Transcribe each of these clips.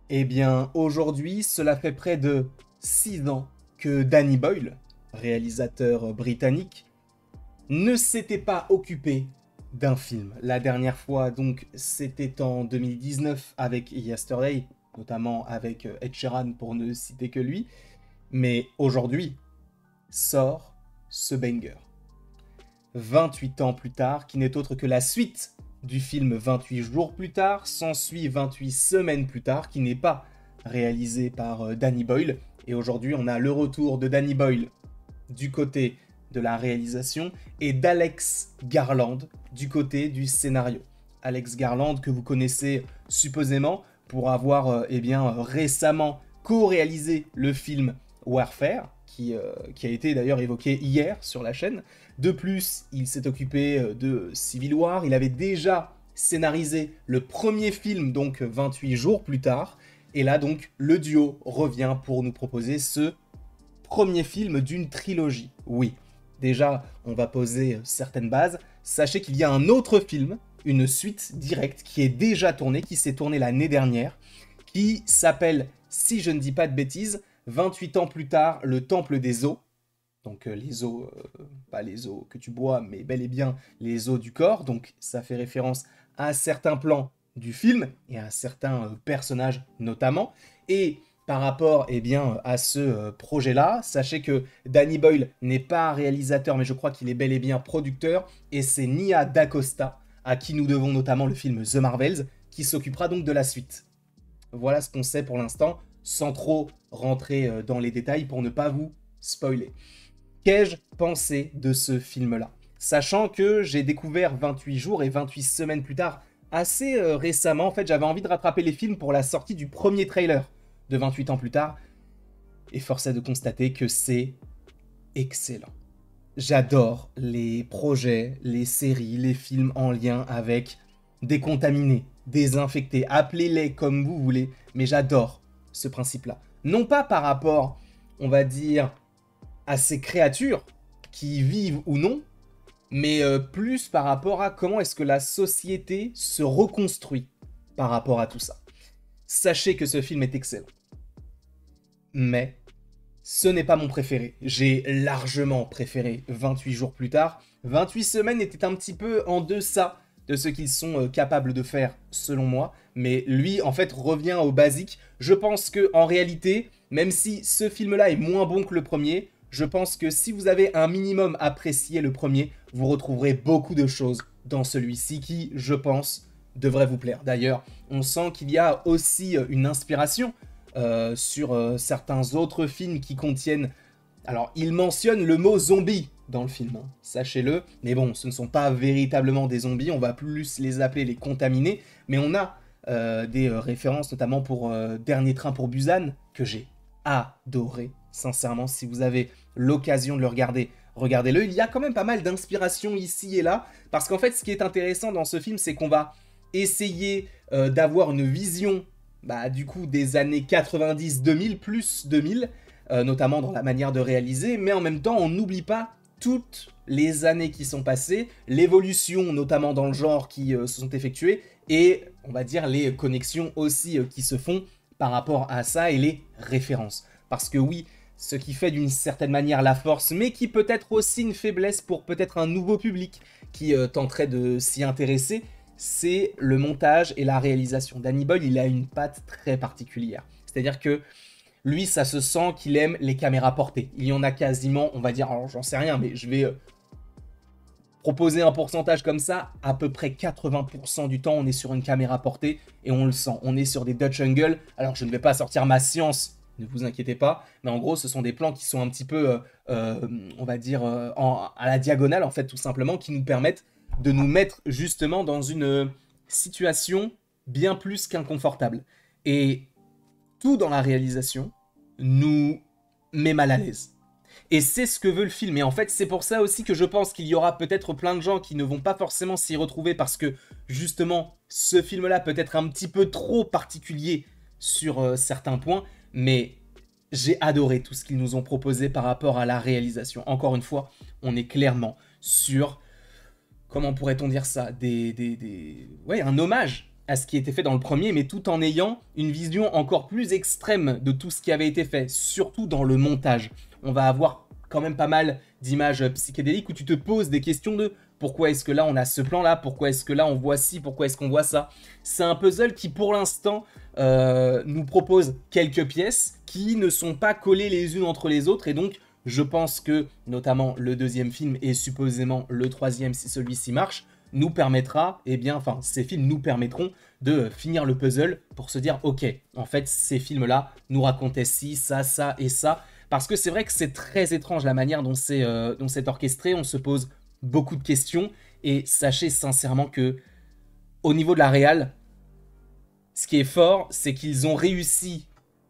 Eh bien, aujourd'hui, cela fait près de 6 ans que Danny Boyle, réalisateur britannique, ne s'était pas occupé d'un film. La dernière fois, donc, c'était en 2019 avec Yesterday, notamment avec Ed Sheeran pour ne citer que lui. Mais aujourd'hui, sort ce banger. 28 ans plus tard, qui n'est autre que la suite du film 28 jours plus tard, s'ensuit 28 semaines plus tard, qui n'est pas réalisé par Danny Boyle. Et aujourd'hui, on a le retour de Danny Boyle du côté de la réalisation et d'Alex Garland du côté du scénario. Alex Garland que vous connaissez supposément pour avoir récemment co-réalisé le film Warfare, qui a été d'ailleurs évoqué hier sur la chaîne. De plus, il s'est occupé de Civil War, il avait déjà scénarisé le premier film, donc 28 jours plus tard, et là donc le duo revient pour nous proposer ce premier film d'une trilogie. Oui, déjà on va poser certaines bases. Sachez qu'il y a un autre film, une suite directe qui est déjà tournée, qui s'est tournée l'année dernière, qui s'appelle, si je ne dis pas de bêtises, 28 ans plus tard, le Temple des eaux. Donc les eaux, pas les eaux que tu bois, mais bel et bien les eaux du corps. Donc ça fait référence à certains plans du film et à certains personnages notamment. Et par rapport à ce projet-là, sachez que Danny Boyle n'est pas réalisateur, mais je crois qu'il est bel et bien producteur. Et c'est Nia DaCosta, à qui nous devons notamment le film The Marvels, qui s'occupera donc de la suite. Voilà ce qu'on sait pour l'instant, sans trop rentrer dans les détails pour ne pas vous spoiler. Qu'ai-je pensé de ce film-là? Sachant que j'ai découvert 28 jours et 28 semaines plus tard, assez récemment, en fait, j'avais envie de rattraper les films pour la sortie du premier trailer de 28 ans plus tard, et force est de constater que c'est excellent. J'adore les projets, les séries, les films en lien avec décontaminés, désinfectés, appelez-les comme vous voulez, mais j'adore ce principe-là. Non pas par rapport, on va dire, à ces créatures qui vivent ou non, mais plus par rapport à comment est-ce que la société se reconstruit par rapport à tout ça. Sachez que ce film est excellent. Mais ce n'est pas mon préféré. J'ai largement préféré 28 jours plus tard. 28 semaines était un petit peu en deçà de ce qu'ils sont capables de faire, selon moi. Mais lui, en fait, revient au basique. Je pense que en réalité, même si ce film-là est moins bon que le premier, je pense que si vous avez un minimum apprécié le premier, vous retrouverez beaucoup de choses dans celui-ci qui, je pense, devrait vous plaire. D'ailleurs, on sent qu'il y a aussi une inspiration sur certains autres films qui contiennent... Alors, il mentionne le mot zombie dans le film, hein, sachez-le, mais bon, ce ne sont pas véritablement des zombies, on va plus les appeler les contaminés, mais on a des références, notamment pour Dernier Train pour Busan, que j'ai adoré, sincèrement, si vous avez l'occasion de le regarder, regardez-le, il y a quand même pas mal d'inspiration ici et là, parce qu'en fait, ce qui est intéressant dans ce film, c'est qu'on va essayer d'avoir une vision du coup des années 90-2000 plus 2000, notamment dans la manière de réaliser, mais en même temps on n'oublie pas toutes les années qui sont passées, l'évolution notamment dans le genre qui se sont effectuées, et on va dire les connexions aussi qui se font par rapport à ça et les références. Parce que oui, ce qui fait d'une certaine manière la force, mais qui peut être aussi une faiblesse pour peut-être un nouveau public qui tenterait de s'y intéresser, c'est le montage et la réalisation. Danny Boyle, il a une patte très particulière. C'est-à-dire que lui, ça se sent qu'il aime les caméras portées. Il y en a quasiment, on va dire, alors j'en sais rien, mais je vais proposer un pourcentage comme ça, à peu près 80% du temps, on est sur une caméra portée et on le sent. On est sur des Dutch angle. Alors je ne vais pas sortir ma science, ne vous inquiétez pas, mais en gros, ce sont des plans qui sont un petit peu, on va dire, à la diagonale, en fait, tout simplement, qui nous permettent de nous mettre justement dans une situation bien plus qu'inconfortable. Et tout dans la réalisation nous met mal à l'aise. Et c'est ce que veut le film. Et en fait, c'est pour ça aussi que je pense qu'il y aura peut-être plein de gens qui ne vont pas forcément s'y retrouver parce que, justement, ce film-là peut être un petit peu trop particulier sur certains points. Mais j'ai adoré tout ce qu'ils nous ont proposé par rapport à la réalisation. Encore une fois, on est clairement sur... Comment pourrait-on dire ça? Ouais, un hommage à ce qui était fait dans le premier, mais tout en ayant une vision encore plus extrême de tout ce qui avait été fait, surtout dans le montage. On va avoir quand même pas mal d'images psychédéliques où tu te poses des questions de pourquoi est-ce que là on a ce plan là, pourquoi est-ce que là on voit ci, pourquoi est-ce qu'on voit ça. C'est un puzzle qui pour l'instant nous propose quelques pièces qui ne sont pas collées les unes entre les autres, et donc je pense que notamment le deuxième film et supposément le troisième si celui-ci marche, nous permettra, eh bien, enfin, ces films nous permettront de finir le puzzle pour se dire, ok, en fait, ces films-là nous racontaient ci, ça et ça. Parce que c'est vrai que c'est très étrange la manière dont c'est orchestré, on se pose beaucoup de questions, et sachez sincèrement que, au niveau de la réal, ce qui est fort, c'est qu'ils ont réussi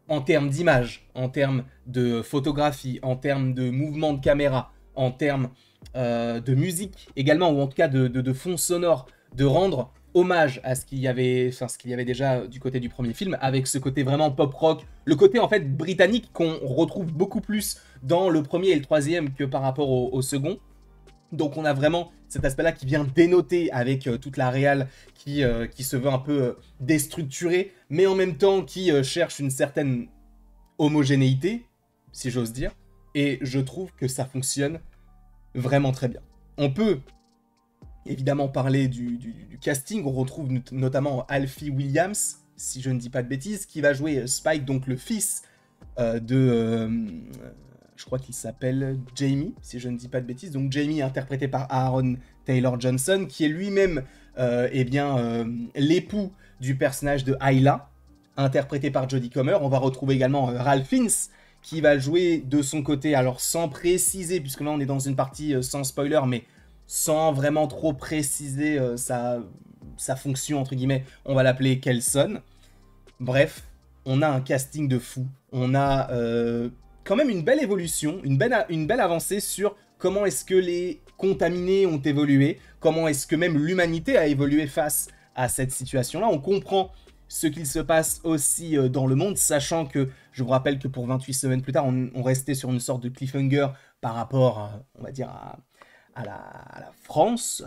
en termes d'image, en termes de photographie, en termes de mouvement de caméra, en termes de musique également, ou en tout cas de fond sonore, de rendre hommage à ce qu'il y avait déjà du côté du premier film, avec ce côté vraiment pop rock, le côté en fait britannique qu'on retrouve beaucoup plus dans le premier et le troisième que par rapport au second. Donc on a vraiment cet aspect-là qui vient dénoter avec toute la réal qui se veut un peu déstructurée, mais en même temps qui cherche une certaine homogénéité, si j'ose dire. Et je trouve que ça fonctionne vraiment très bien. On peut évidemment parler du casting. On retrouve notamment Alfie Williams, si je ne dis pas de bêtises, qui va jouer Spike, donc le fils je crois qu'il s'appelle Jamie, si je ne dis pas de bêtises. Donc Jamie interprété par Aaron Taylor-Johnson, qui est lui-même l'époux du personnage de Ayla, interprété par Jodie Comer. On va retrouver également Ralph Fiennes, qui va jouer de son côté, alors sans préciser, puisque là on est dans une partie sans spoiler, mais sans vraiment trop préciser sa fonction, entre guillemets, on va l'appeler Kelson. Bref, on a un casting de fou. On a quand même une belle évolution, une belle avancée sur comment est-ce que les contaminés ont évolué, comment est-ce que même l'humanité a évolué face à cette situation-là. On comprend ce qu'il se passe aussi dans le monde, sachant que, je vous rappelle que pour 28 semaines plus tard, on restait sur une sorte de cliffhanger par rapport, on va dire, à la France,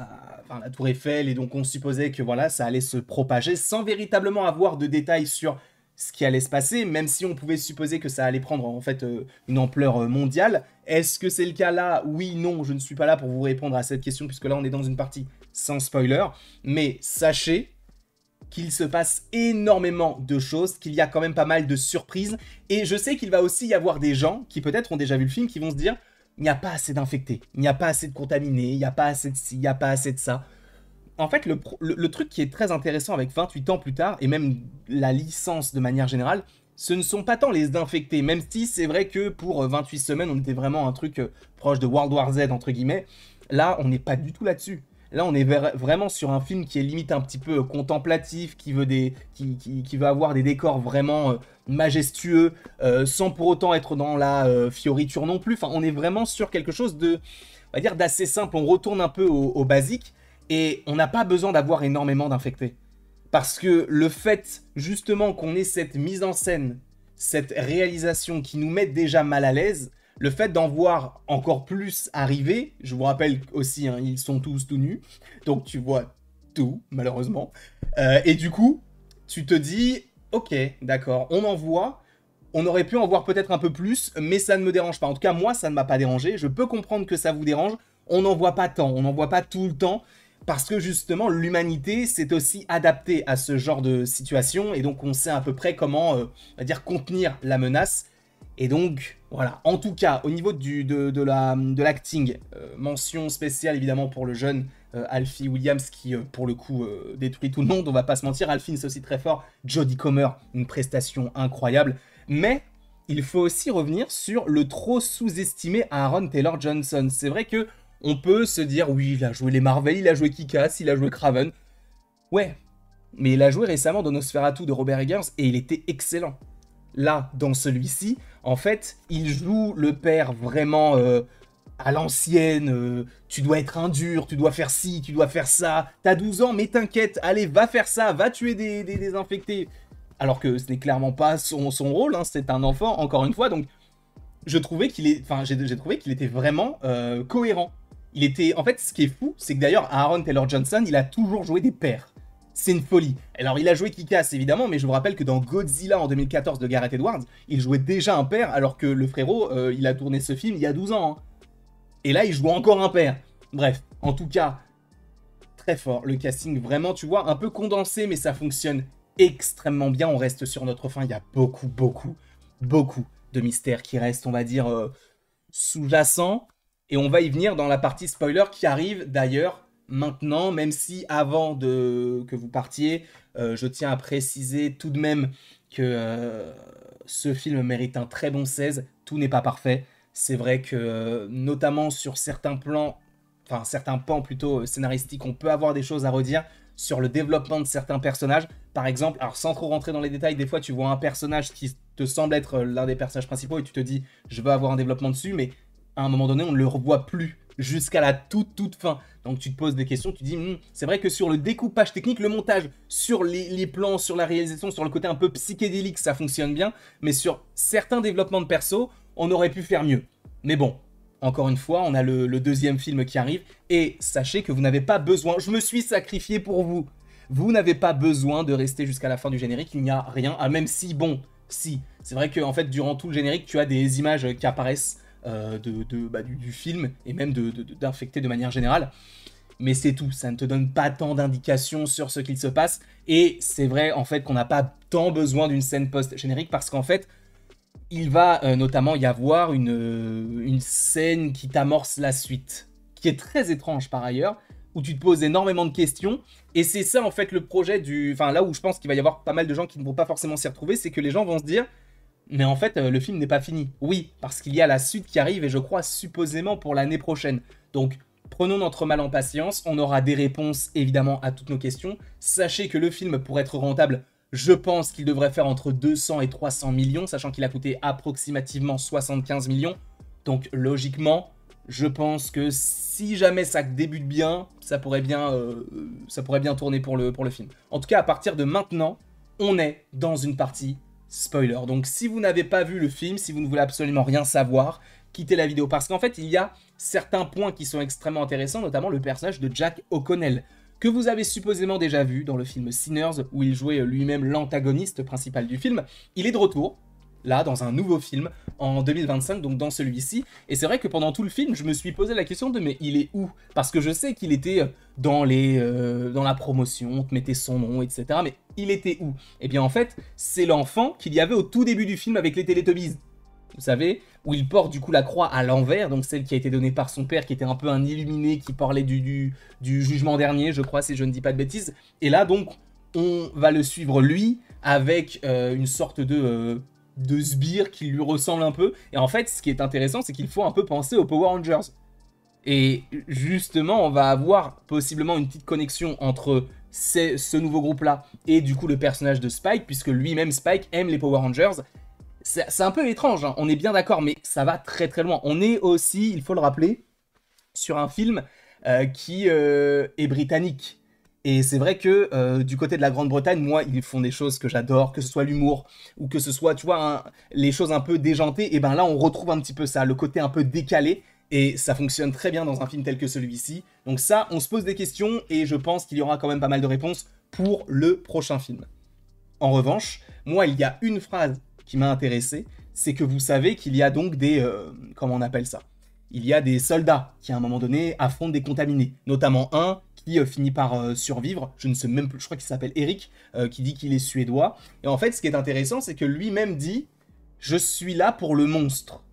enfin la Tour Eiffel, et donc on supposait que voilà, ça allait se propager sans véritablement avoir de détails sur ce qui allait se passer, même si on pouvait supposer que ça allait prendre en fait une ampleur mondiale. Est-ce que c'est le cas là? Oui, non, je ne suis pas là pour vous répondre à cette question, puisque là on est dans une partie sans spoiler, mais sachez qu'il se passe énormément de choses, qu'il y a quand même pas mal de surprises, et je sais qu'il va aussi y avoir des gens qui peut-être ont déjà vu le film, qui vont se dire, il n'y a pas assez d'infectés, il n'y a pas assez de contaminés, il n'y a pas assez de ci, il n'y a pas assez de ça. En fait, le truc qui est très intéressant avec 28 ans plus tard, et même la licence de manière générale, ce ne sont pas tant les infectés, même si c'est vrai que pour 28 semaines, on était vraiment un truc proche de World War Z, entre guillemets. Là, on n'est pas du tout là-dessus. Là, on est vraiment sur un film qui est limite un petit peu contemplatif, qui veut avoir des décors vraiment majestueux, sans pour autant être dans la fioriture non plus. Enfin, on est vraiment sur quelque chose de, on va dire, d'assez simple. On retourne un peu au basique. Et on n'a pas besoin d'avoir énormément d'infectés. Parce que le fait, justement, qu'on ait cette mise en scène, cette réalisation qui nous met déjà mal à l'aise, le fait d'en voir encore plus arriver, je vous rappelle aussi, hein, ils sont tous tout nus, donc tu vois tout, malheureusement. Et du coup, tu te dis, ok, d'accord, on en voit, on aurait pu en voir peut-être un peu plus, mais ça ne me dérange pas. En tout cas, moi, ça ne m'a pas dérangé. Je peux comprendre que ça vous dérange. On n'en voit pas tant, on n'en voit pas tout le temps. Parce que justement, l'humanité s'est aussi adaptée à ce genre de situation, et donc on sait à peu près comment, on va dire, contenir la menace. Et donc, voilà. En tout cas, au niveau de l'acting, mention spéciale évidemment pour le jeune Alfie Williams qui, pour le coup, détruit tout le monde, on va pas se mentir. Alfie, c'est aussi très fort. Jodie Comer, une prestation incroyable. Mais il faut aussi revenir sur le trop sous-estimé Aaron Taylor-Johnson. C'est vrai que on peut se dire, oui, il a joué les Marvel, il a joué Kick-Ass, il a joué Kraven. Ouais, mais il a joué récemment dans Nosferatu de Robert Eggers et il était excellent. Là, dans celui-ci, en fait, il joue le père vraiment à l'ancienne. Tu dois être un dur, tu dois faire ci, tu dois faire ça. T'as 12 ans, mais t'inquiète, allez, va faire ça, va tuer des infectés. Alors que ce n'est clairement pas son rôle, hein, c'est un enfant, encore une fois, donc j'ai trouvé qu'il était vraiment cohérent. Il était, en fait, ce qui est fou, c'est que d'ailleurs, Aaron Taylor-Johnson, il a toujours joué des pères. C'est une folie. Alors, il a joué Kick-Ass, évidemment, mais je vous rappelle que dans Godzilla en 2014 de Gareth Edwards, il jouait déjà un père, alors que le frérot, il a tourné ce film il y a 12 ans. Hein. Et là, il joue encore un père. Bref, en tout cas, très fort. Le casting, vraiment, tu vois, un peu condensé, mais ça fonctionne extrêmement bien. On reste sur notre fin. Il y a beaucoup de mystères qui restent, on va dire, sous-jacents. Et on va y venir dans la partie spoiler qui arrive d'ailleurs maintenant, même si avant que vous partiez, je tiens à préciser tout de même que ce film mérite un très bon 16. Tout n'est pas parfait. C'est vrai que, notamment sur certains plans, enfin certains pans plutôt scénaristiques, on peut avoir des choses à redire sur le développement de certains personnages. Par exemple, alors sans trop rentrer dans les détails, des fois tu vois un personnage qui te semble être l'un des personnages principaux et tu te dis je veux avoir un développement dessus, mais à un moment donné on ne le revoit plus jusqu'à la toute fin. Donc tu te poses des questions, tu te dis c'est vrai que sur le découpage technique, le montage, sur les plans, sur la réalisation, sur le côté un peu psychédélique, ça fonctionne bien, mais sur certains développements de perso, on aurait pu faire mieux. Mais bon, encore une fois, on a le deuxième film qui arrive, et sachez que vous n'avez pas besoin, je me suis sacrifié pour vous, vous n'avez pas besoin de rester jusqu'à la fin du générique, il n'y a rien, même si, bon, si, c'est vrai qu'en fait, durant tout le générique, tu as des images qui apparaissent du film, et même d'infecter de manière générale, mais c'est tout, ça ne te donne pas tant d'indications sur ce qu'il se passe, et c'est vrai, en fait, qu'on n'a pas tant besoin d'une scène post-générique, parce qu'en fait, il va notamment y avoir une scène qui t'amorce la suite, qui est très étrange par ailleurs, où tu te poses énormément de questions, et c'est ça en fait le projet Enfin là où je pense qu'il va y avoir pas mal de gens qui ne vont pas forcément s'y retrouver, c'est que les gens vont se dire, mais en fait le film n'est pas fini. Oui, parce qu'il y a la suite qui arrive, et je crois supposément pour l'année prochaine. Donc prenons notre mal en patience, on aura des réponses évidemment à toutes nos questions. Sachez que le film, pour être rentable, je pense qu'il devrait faire entre 200 et 300 millions, sachant qu'il a coûté approximativement 75 millions. Donc logiquement, je pense que si jamais ça débute bien, ça pourrait bien tourner pour le film. En tout cas, à partir de maintenant, on est dans une partie spoiler. Donc si vous n'avez pas vu le film, si vous ne voulez absolument rien savoir, quittez la vidéo. Parce qu'en fait, il y a certains points qui sont extrêmement intéressants, notamment le personnage de Jack O'Connell, que vous avez supposément déjà vu dans le film Sinners, où il jouait lui-même l'antagoniste principal du film. Il est de retour, là, dans un nouveau film, en 2025, donc dans celui-ci. Et c'est vrai que pendant tout le film, je me suis posé la question de « mais il est où ?» Parce que je sais qu'il était dans la promotion, on te mettait son nom, etc. Mais il était où? Eh bien en fait, c'est l'enfant qu'il y avait au tout début du film avec les Teletubbies. Vous savez, où il porte du coup la croix à l'envers, donc celle qui a été donnée par son père, qui était un peu un illuminé, qui parlait du jugement dernier, je crois, si je ne dis pas de bêtises. Et là, donc, on va le suivre, lui, avec une sorte de sbire qui lui ressemble un peu. Et en fait, ce qui est intéressant, c'est qu'il faut un peu penser aux Power Rangers. Et justement, on va avoir possiblement une petite connexion entre ce nouveau groupe-là et du coup le personnage de Spike, puisque lui-même, Spike, aime les Power Rangers. C'est un peu étrange, hein, on est bien d'accord, mais ça va très très loin. On est aussi, il faut le rappeler, sur un film qui est britannique. Et c'est vrai que du côté de la Grande-Bretagne, moi, ils font des choses que j'adore, que ce soit l'humour, ou que ce soit, tu vois, les choses un peu déjantées. Et ben là, on retrouve un petit peu ça, le côté un peu décalé. Et ça fonctionne très bien dans un film tel que celui-ci. Donc ça, on se pose des questions, et je pense qu'il y aura quand même pas mal de réponses pour le prochain film. En revanche, moi, il y a une phrase qui m'a intéressé, c'est que vous savez qu'il y a donc des... comment on appelle ça? Il y a des soldats qui, à un moment donné, affrontent des contaminés. Notamment un qui finit par survivre. Je ne sais même plus, je crois qu'il s'appelle Eric, qui dit qu'il est suédois. Et en fait, ce qui est intéressant, c'est que lui-même dit « Je suis là pour le monstre ».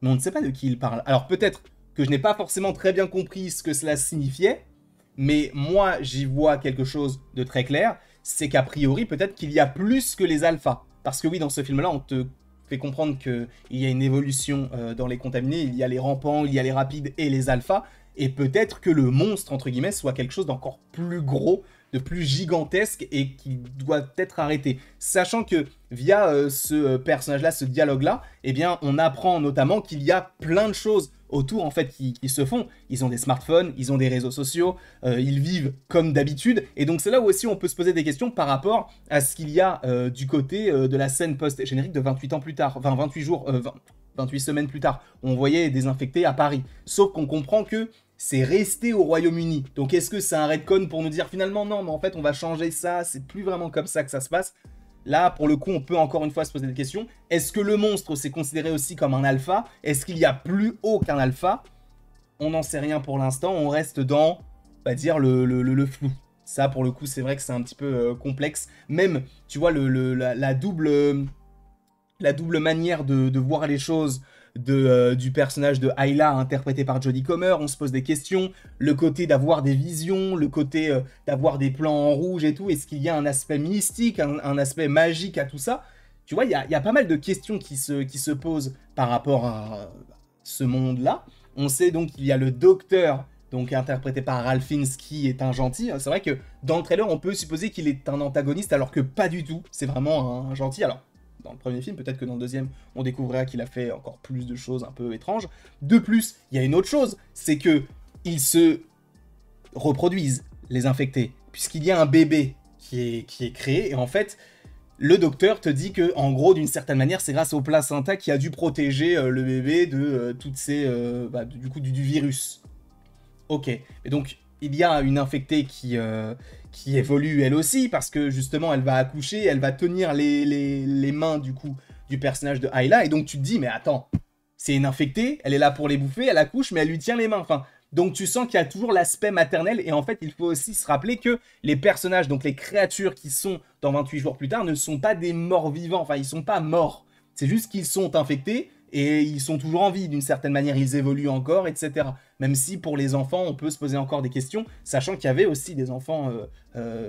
Mais on ne sait pas de qui il parle. Alors peut-être que je n'ai pas forcément très bien compris ce que cela signifiait, mais moi, j'y vois quelque chose de très clair, c'est qu'a priori, peut-être qu'il y a plus que les alphas. Parce que oui, dans ce film-là, on te fait comprendre qu'il y a une évolution dans les contaminés, il y a les rampants, il y a les rapides et les alphas, et peut-être que le monstre, entre guillemets, soit quelque chose d'encore plus gros, de plus gigantesque, et qui doit être arrêté. Sachant que, via ce personnage-là, ce dialogue-là, eh bien, on apprend notamment qu'il y a plein de choses autour, en fait, qui se font. Ils ont des smartphones, ils ont des réseaux sociaux, ils vivent comme d'habitude, et donc c'est là où aussi on peut se poser des questions par rapport à ce qu'il y a du côté de la scène post-générique de 28 ans plus tard, enfin 28 jours, 28 semaines plus tard. On voyait des infectés à Paris. Sauf qu'on comprend que c'est resté au Royaume-Uni. Donc est-ce que c'est un retcon pour nous dire finalement non, mais en fait on va changer ça, c'est plus vraiment comme ça que ça se passe. Là, pour le coup, on peut encore une fois se poser des questions. Est-ce que le monstre s'est considéré aussi comme un alpha? Est-ce qu'il y a plus haut qu'un alpha? On n'en sait rien pour l'instant, on reste dans, on va dire, le flou. Ça, pour le coup, c'est vrai que c'est un petit peu complexe. Même, tu vois, la double manière de voir les choses du personnage de Ayla, interprété par Jodie Comer, on se pose des questions. Le côté d'avoir des visions, le côté d'avoir des plans en rouge et tout. Est-ce qu'il y a un aspect mystique, un aspect magique à tout ça? Tu vois, il y a pas mal de questions qui se posent par rapport à ce monde-là. On sait donc qu'il y a le docteur, donc interprété par Ralph Fiennes, qui est un gentil. C'est vrai que dans le trailer, on peut supposer qu'il est un antagoniste, alors que pas du tout. C'est vraiment un gentil. Alors, dans le premier film, peut-être que dans le deuxième, on découvrira qu'il a fait encore plus de choses un peu étranges. De plus, il y a une autre chose, c'est que ils se reproduisent, les infectés, puisqu'il y a un bébé qui est créé, et en fait, le docteur te dit que, en gros, d'une certaine manière, c'est grâce au placenta qui a dû protéger le bébé de toutes ces, du coup, du virus. Ok. Et donc, il y a une infectée qui évolue elle aussi, parce que justement, elle va accoucher, elle va tenir les mains, du coup, du personnage de Ayla, et donc tu te dis, mais attends, c'est une infectée, elle est là pour les bouffer, elle accouche, mais elle lui tient les mains, enfin... Donc tu sens qu'il y a toujours l'aspect maternel, et en fait il faut aussi se rappeler que les personnages, donc les créatures qui sont dans 28 jours plus tard, ne sont pas des morts vivants, enfin ils sont pas morts, c'est juste qu'ils sont infectés, et ils sont toujours en vie, d'une certaine manière, ils évoluent encore, etc. Même si pour les enfants, on peut se poser encore des questions, sachant qu'il y avait aussi des enfants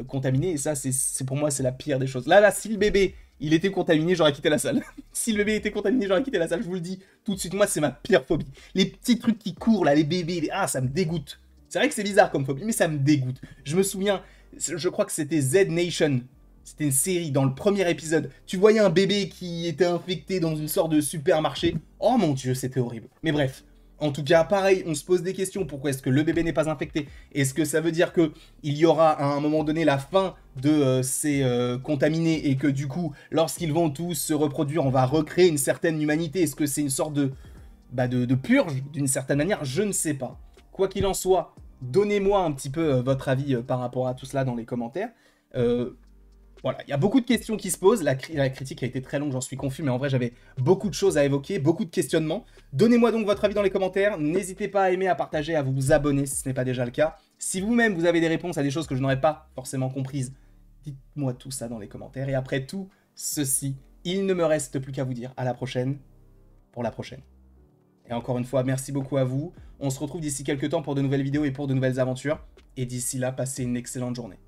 contaminés, et ça c'est pour moi c'est la pire des choses. Là, si le bébé il était contaminé, j'aurais quitté la salle. Si le bébé était contaminé, j'aurais quitté la salle, je vous le dis tout de suite. Moi, c'est ma pire phobie. Les petits trucs qui courent, là, les bébés, ah, ça me dégoûte. C'est vrai que c'est bizarre comme phobie, mais ça me dégoûte. Je me souviens, je crois que c'était Z Nation. C'était une série, dans le premier épisode. Tu voyais un bébé qui était infecté dans une sorte de supermarché. Oh mon dieu, c'était horrible. Mais bref. En tout cas, pareil, on se pose des questions. Pourquoi est-ce que le bébé n'est pas infecté? Est-ce que ça veut dire qu'il y aura à un moment donné la fin de ces contaminés et que du coup, lorsqu'ils vont tous se reproduire, on va recréer une certaine humanité? Est-ce que c'est une sorte de purge d'une certaine manière? Je ne sais pas. Quoi qu'il en soit, donnez-moi un petit peu votre avis par rapport à tout cela dans les commentaires. Voilà, il y a beaucoup de questions qui se posent, la critique a été très longue, j'en suis confus, mais en vrai j'avais beaucoup de choses à évoquer, beaucoup de questionnements. Donnez-moi donc votre avis dans les commentaires, n'hésitez pas à aimer, à partager, à vous abonner si ce n'est pas déjà le cas. Si vous-même vous avez des réponses à des choses que je n'aurais pas forcément comprises, dites-moi tout ça dans les commentaires. Et après tout ceci, il ne me reste plus qu'à vous dire à la prochaine, pour la prochaine. Et encore une fois, merci beaucoup à vous, on se retrouve d'ici quelques temps pour de nouvelles vidéos et pour de nouvelles aventures, et d'ici là, passez une excellente journée.